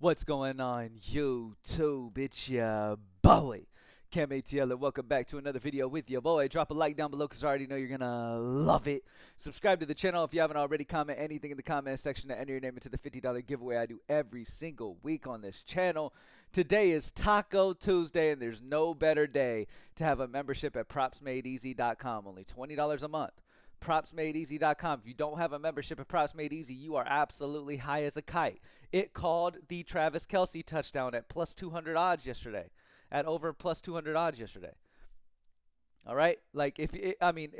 What's going on, YouTube? It's your boy, Cam ATL, and welcome back to another video with your boy. Drop a like down below because I already know you're going to love it. Subscribe to the channel if you haven't already. Comment anything in the comment section to enter your name into the $50 giveaway I do every single week on this channel. Today is Taco Tuesday, and there's no better day to have a membership at PropsMadeEasy.com. Only $20 a month. PropsMadeEasy.com. If you don't have a membership at Props Made Easy, you are absolutely high as a kite. It called the Travis Kelce touchdown at plus 200 odds yesterday, at over plus 200 odds yesterday. All right, like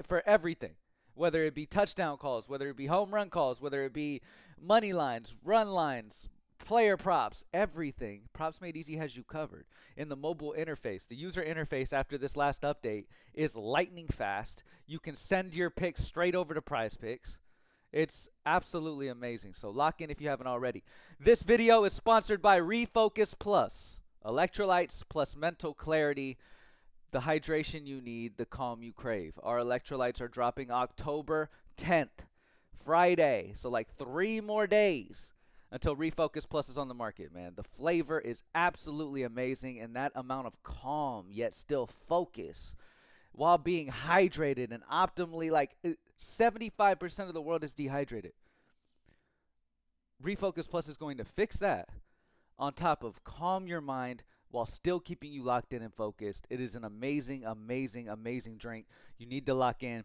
for everything, whether it be touchdown calls, whether it be home run calls, whether it be money lines, run lines, player props, everything. Props Made Easy has you covered. In the mobile interface, the user interface after this last update is lightning fast. You can send your picks straight over to PrizePicks. It's absolutely amazing. So lock in if you haven't already. This video is sponsored by Refocus Plus. Electrolytes plus mental clarity. The hydration you need, the calm you crave. Our electrolytes are dropping October 10th, Friday. So like 3 more days until Refocus Plus is on the market, man. The flavor is absolutely amazing, and that amount of calm yet still focus while being hydrated and optimally, like 75% of the world is dehydrated. Refocus Plus is going to fix that on top of calm your mind while still keeping you locked in and focused. It is an amazing, amazing, amazing drink. You need to lock in.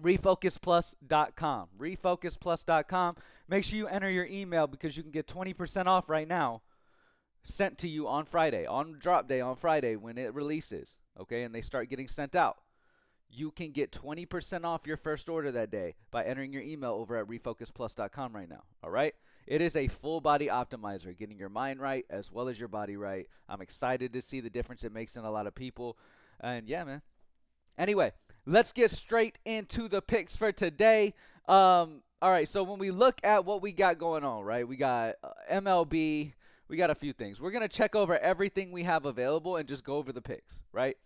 RefocusPlus.com. RefocusPlus.com. Make sure you enter your email because you can get 20% off right now sent to you on Friday, on drop day on Friday when it releases, okay, and they start getting sent out. You can get 20% off your first order that day by entering your email over at RefocusPlus.com right now, all right? It is a full body optimizer, getting your mind right as well as your body right. I'm excited to see the difference it makes in a lot of people, and yeah, man. Anyway, let's get straight into the picks for today. All right, so when we look at what we got going on, right, we got MLB, we got a few things. We're going to check over everything we have available and just go over the picks, right?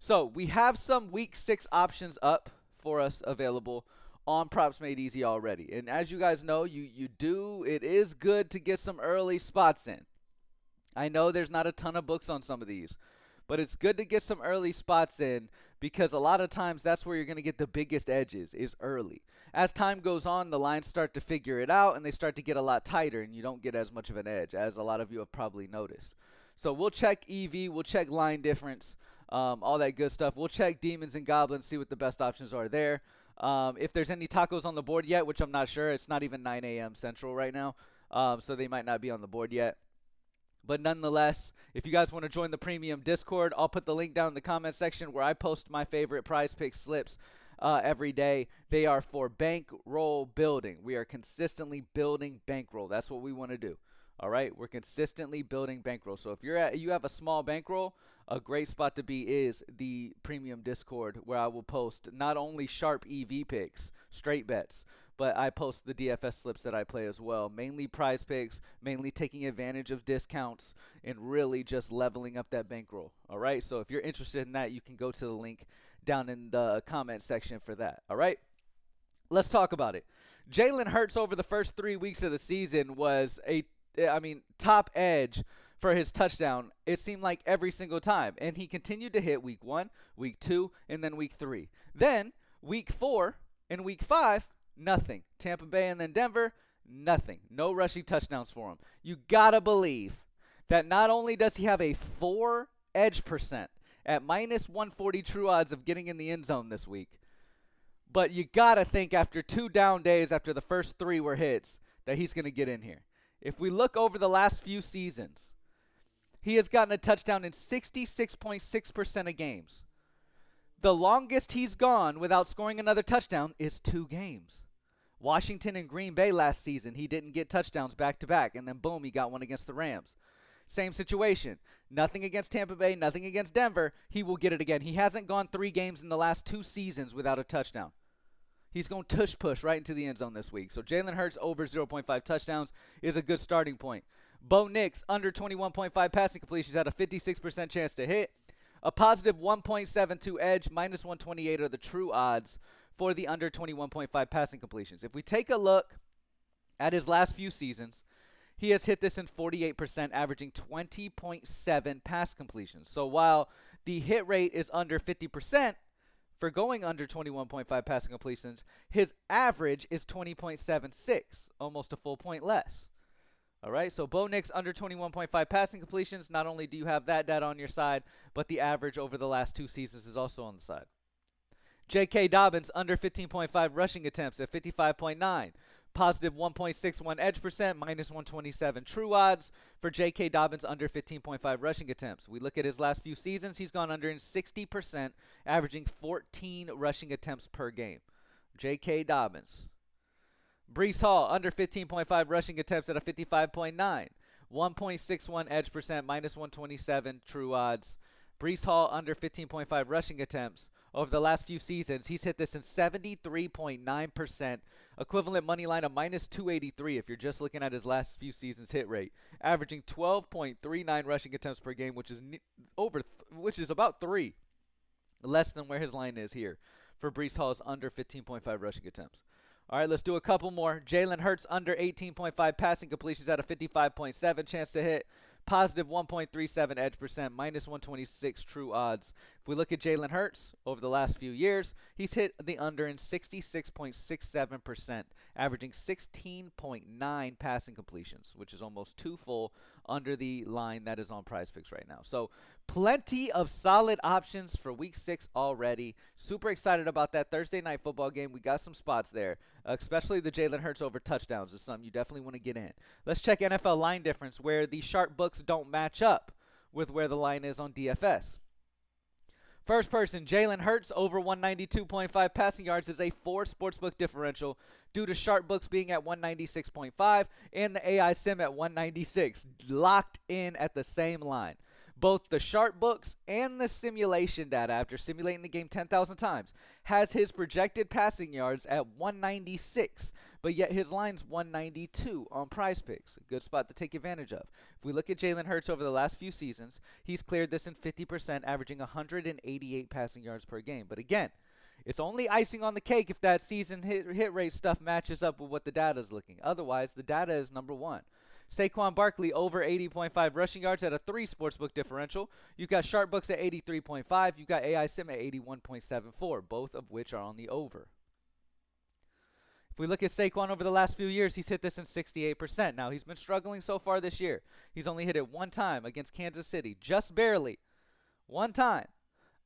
So we have some week 6 options up for us available on Props Made Easy already. And as you guys know, it is good to get some early spots in. I know there's not a ton of books on some of these, but it's good to get some early spots in because a lot of times that's where you're going to get the biggest edges is early. As time goes on, the lines start to figure it out and they start to get a lot tighter and you don't get as much of an edge, as a lot of you have probably noticed. So we'll check EV, we'll check line difference, all that good stuff. We'll check demons and goblins, see what the best options are there. If there's any tacos on the board yet, which I'm not sure. It's not even 9 a.m. Central right now, so they might not be on the board yet. But nonetheless, if you guys want to join the premium Discord, I'll put the link down in the comment section where I post my favorite PrizePicks slips every day. They are for bankroll building. We are consistently building bankroll. That's what we want to do. All right, we're consistently building bankroll. So if you have a small bankroll, a great spot to be is the premium Discord where I will post not only sharp EV picks, straight bets, but I post the DFS slips that I play as well. Mainly prize picks, mainly taking advantage of discounts, and really just leveling up that bankroll. All right, so if you're interested in that, you can go to the link down in the comment section for that. All right, let's talk about it. Jalen Hurts over the first 3 weeks of the season was top edge for his touchdown. It seemed like every single time. And he continued to hit week 1, week 2, and then week 3. Then week 4 and week 5, nothing. Tampa Bay and then Denver, nothing. No rushing touchdowns for him. You got to believe that not only does he have a 4 edge percent at minus 140 true odds of getting in the end zone this week, but you got to think after 2 down days after the first 3 were hits that he's going to get in here. If we look over the last few seasons, he has gotten a touchdown in 66.6% of games. The longest he's gone without scoring another touchdown is 2 games. Washington and Green Bay last season, he didn't get touchdowns back-to-back, and then boom, he got one against the Rams. Same situation. Nothing against Tampa Bay, nothing against Denver. He will get it again. He hasn't gone 3 games in the last 2 seasons without a touchdown. He's going to tush-push right into the end zone this week. So Jalen Hurts over 0.5 touchdowns is a good starting point. Bo Nix under 21.5 passing completions had a 56% chance to hit. A positive 1.72 edge, minus 128 are the true odds for the under 21.5 passing completions. If we take a look at his last few seasons, He has hit this in 48%, averaging 20.7 pass completions. So while the hit rate is under 50% for going under 21.5 passing completions, his average is 20.76, almost a full point less. All right, so Bo Nix under 21.5 passing completions. Not only do you have that data on your side, but the average over the last 2 seasons is also on the side. J.K. Dobbins under 15.5 rushing attempts at 55.9. Positive 1.61 edge percent, minus 127 true odds for J.K. Dobbins under 15.5 rushing attempts. We look at his last few seasons, he's gone under in 60%, averaging 14 rushing attempts per game. J.K. Dobbins. Breece Hall under 15.5 rushing attempts at a 55.9. 1.61 edge percent, minus 127 true odds. Breece Hall under 15.5 rushing attempts. Over the last few seasons, he's hit this in 73.9%, equivalent money line of minus 283 if you're just looking at his last few seasons hit rate, averaging 12.39 rushing attempts per game, which is about 3 less than where his line is here for Breece Hall's under 15.5 rushing attempts. All right, let's do a couple more. Jalen Hurts under 18.5 passing completions at a 55.7 chance to hit. Positive 1.37 edge percent, minus 126 true odds. If we look at Jalen Hurts over the last few years, he's hit the under in 66.67%, averaging 16.9 passing completions, which is almost 2 full under the line that is on PrizePicks right now. So plenty of solid options for week 6 already. Super excited about that Thursday night football game. We got some spots there, especially the Jalen Hurts over touchdowns is something you definitely want to get in. Let's check NFL line difference where the sharp books don't match up with where the line is on DFS. First person, Jalen Hurts over 192.5 passing yards is a 4 sportsbook differential due to sharp books being at 196.5 and the AI sim at 196, locked in at the same line. Both the sharp books and the simulation data, after simulating the game 10,000 times, has his projected passing yards at 196, but yet his line's 192 on PrizePicks. A good spot to take advantage of. If we look at Jalen Hurts over the last few seasons, he's cleared this in 50%, averaging 188 passing yards per game. But again, it's only icing on the cake if that season hit rate stuff matches up with what the data is looking. Otherwise, the data is number one. Saquon Barkley over 80.5 rushing yards at a 3 sportsbook differential. You've got sharp books at 83.5. You've got AI sim at 81.74, both of which are on the over. If we look at Saquon over the last few years, he's hit this in 68%. Now, he's been struggling so far this year. He's only hit it one time against Kansas City, just barely. One time.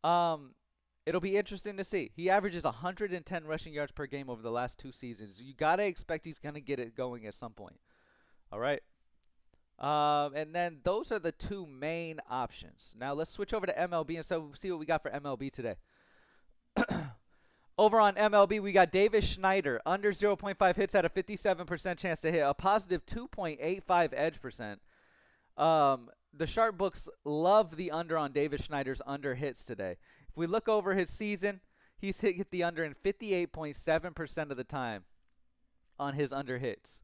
It'll be interesting to see. He averages 110 rushing yards per game over the last 2 seasons. You got to expect he's going to get it going at some point. All right. And then those are the 2 main options. Now let's switch over to MLB and so see what we got for MLB today. Over on MLB, we got Davis Schneider, under 0.5 hits at a 57% chance to hit, a positive 2.85 edge percent. The sharp books love the under on Davis Schneider's under hits today. If we look over his season, he's hit the under in 58.7% of the time on his under hits.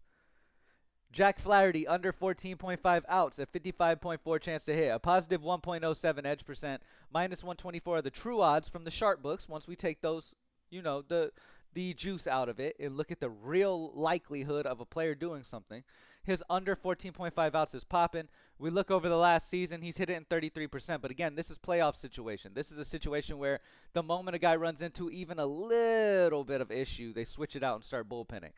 Jack Flaherty under 14.5 outs at 55.4 chance to hit, a positive 1.07 edge percent, minus 124 are the true odds from the sharp books. Once we take those, the juice out of it and look at the real likelihood of a player doing something, his under 14.5 outs is popping. We look over the last season, he's hit it in 33%. But again, this is playoff situation. This is a situation where the moment a guy runs into even a little bit of issue, they switch it out and start bullpenning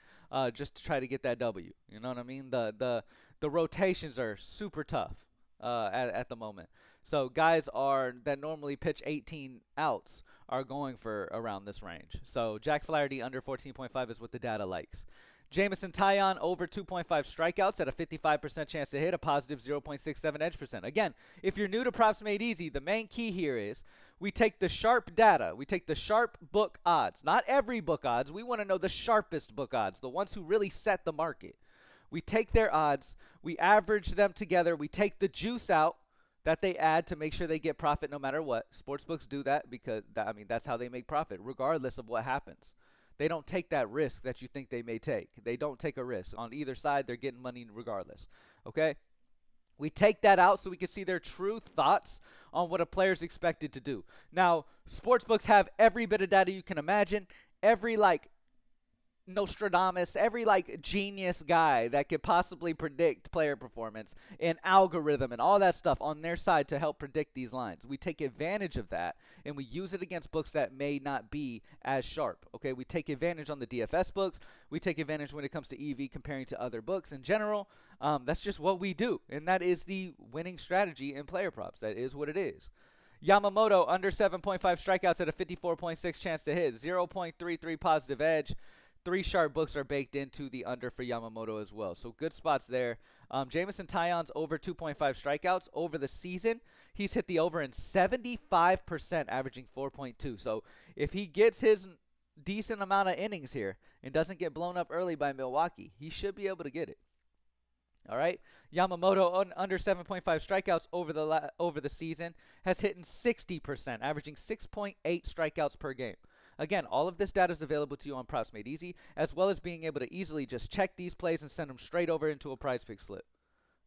just to try to get that W. You know what I mean? The rotations are super tough at the moment. So guys that normally pitch 18 outs are going for around this range. So Jack Flaherty under 14.5 is what the data likes. Jamison Taillon over 2.5 strikeouts at a 55% chance to hit, a positive 0.67 edge percent. Again, if you're new to Props Made Easy, the main key here is we take the sharp data. We take the sharp book odds. Not every book odds. We want to know the sharpest book odds, the ones who really set the market. We take their odds. We average them together. We take the juice out that they add to make sure they get profit no matter what. Sportsbooks do that because, that's how they make profit, regardless of what happens. They don't take that risk that you think they may take. They don't take a risk. On either side, they're getting money regardless. Okay? We take that out so we can see their true thoughts on what a player's expected to do. Now, sportsbooks have every bit of data you can imagine. Every, Nostradamus, every like genius guy that could possibly predict player performance and algorithm and all that stuff on their side to help predict these lines. We take advantage of that and we use it against books that may not be as sharp. Okay, we take advantage on the DFS books. We take advantage when it comes to EV comparing to other books in general. That's just what we do, and that is the winning strategy in player props. That is what it is. Yamamoto under 7.5 strikeouts at a 54.6 chance to hit, 0.33 positive edge. 3 sharp books are baked into the under for Yamamoto as well. So good spots there. Jameson Taillon's over 2.5 strikeouts over the season. He's hit the over in 75%, averaging 4.2. So if he gets his decent amount of innings here and doesn't get blown up early by Milwaukee, he should be able to get it. All right, Yamamoto under 7.5 strikeouts over the season has hit in 60%, averaging 6.8 strikeouts per game. Again, all of this data is available to you on Props Made Easy, as well as being able to easily just check these plays and send them straight over into a PrizePicks slip.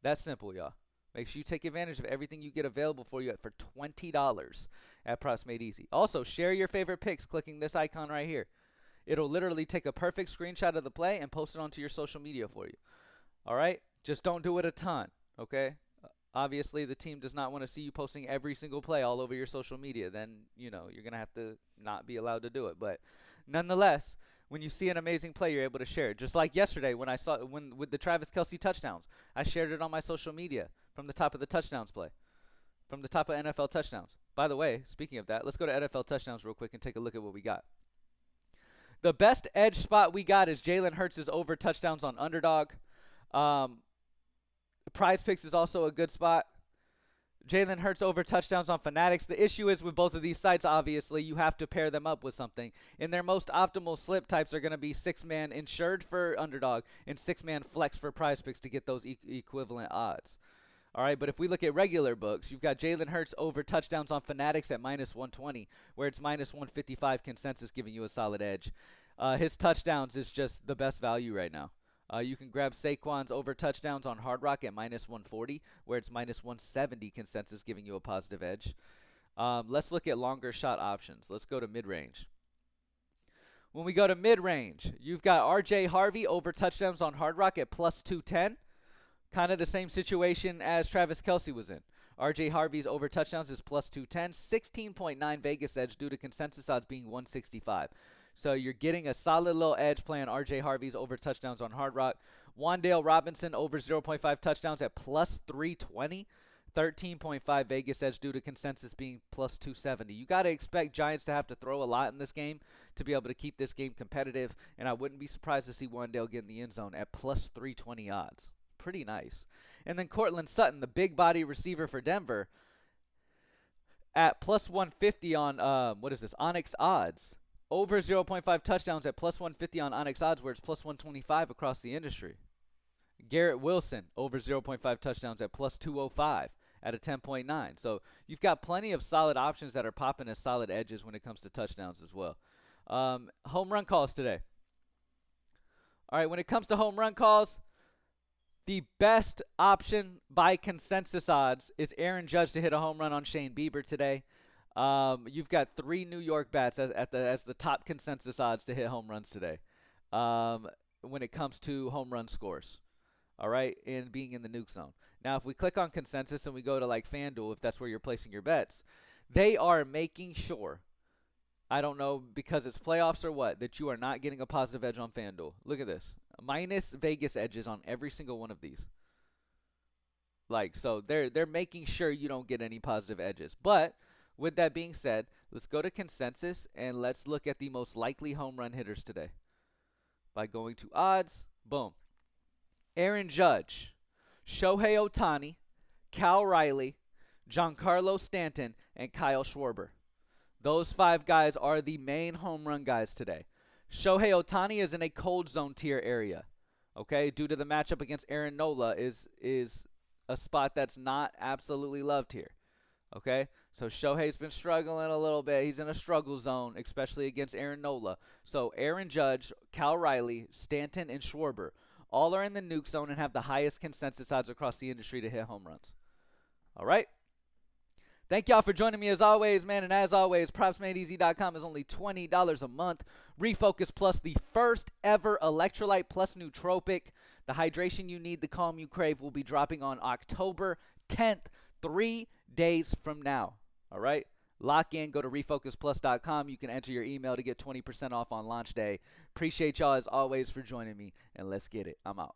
That's simple, y'all. Make sure you take advantage of everything you get available for you for $20 at Props Made Easy. Also, share your favorite picks clicking this icon right here. It'll literally take a perfect screenshot of the play and post it onto your social media for you. All right? Just don't do it a ton, okay? Obviously, the team does not want to see you posting every single play all over your social media. Then, you're going to have to not be allowed to do it. But nonetheless, when you see an amazing play, you're able to share it. Just like yesterday when I saw with the Travis Kelce touchdowns, I shared it on my social media from the top of the touchdowns play, from the top of NFL touchdowns. By the way, speaking of that, let's go to NFL touchdowns real quick and take a look at what we got. The best edge spot we got is Jalen Hurts' over touchdowns on Underdog. PrizePicks is also a good spot. Jalen Hurts over touchdowns on Fanatics. The issue is with both of these sites, obviously, you have to pair them up with something. And their most optimal slip types are going to be 6-man insured for Underdog and 6-man flex for PrizePicks to get those equivalent odds. All right, but if we look at regular books, you've got Jalen Hurts over touchdowns on Fanatics at minus 120, where it's minus 155 consensus, giving you a solid edge. His touchdowns is just the best value right now. You can grab Saquon's over touchdowns on Hard Rock at minus 140, where it's minus 170 consensus, giving you a positive edge. Let's look at longer shot options. Let's go to mid-range. When we go to mid-range, you've got R.J. Harvey over touchdowns on Hard Rock at plus 210. Kind of the same situation as Travis Kelce was in. R.J. Harvey's over touchdowns is plus 210. 16.9 Vegas edge due to consensus odds being 165. So you're getting a solid little edge playing R.J. Harvey's over touchdowns on Hard Rock. Wan'Dale Robinson over 0.5 touchdowns at plus 320. 13.5 Vegas edge due to consensus being plus 270. You got to expect Giants to have to throw a lot in this game to be able to keep this game competitive. And I wouldn't be surprised to see Wan'Dale get in the end zone at plus 320 odds. Pretty nice. And then Cortland Sutton, the big body receiver for Denver, at plus 150 on, Onyx odds. Over 0.5 touchdowns at plus 150 on Onyx odds, where it's plus 125 across the industry. Garrett Wilson, over 0.5 touchdowns at plus 205 at a 10.9. So you've got plenty of solid options that are popping as solid edges when it comes to touchdowns as well. Home run calls today. All right, when it comes to home run calls, the best option by consensus odds is Aaron Judge to hit a home run on Shane Bieber today. You've got 3 New York bats as the top consensus odds to hit home runs today when it comes to home run scores. All right, and being in the nuke zone. Now, if we click on consensus and we go to like FanDuel, if that's where you're placing your bets, they are making sure, I don't know because it's playoffs or what, that you are not getting a positive edge on FanDuel. Look at this. Minus Vegas edges on every single one of these. So they're making sure you don't get any positive edges. But with that being said, let's go to consensus and let's look at the most likely home run hitters today. By going to odds, boom. Aaron Judge, Shohei Ohtani, Cal Riley, Giancarlo Stanton, and Kyle Schwarber. Those 5 guys are the main home run guys today. Shohei Ohtani is in a cold zone tier area, okay, due to the matchup against Aaron Nola is a spot that's not absolutely loved here, okay? So Shohei's been struggling a little bit. He's in a struggle zone, especially against Aaron Nola. So Aaron Judge, Cal Riley, Stanton, and Schwarber all are in the nuke zone and have the highest consensus odds across the industry to hit home runs. All right? Thank y'all for joining me as always, man. And as always, PropsMadeEasy.com is only $20 a month. Refocus Plus, the first ever electrolyte plus nootropic. The hydration you need, the calm you crave, will be dropping on October 10th, 3 days from now. All right? Lock in, go to refocusplus.com. You can enter your email to get 20% off on launch day. Appreciate y'all as always for joining me, and let's get it. I'm out.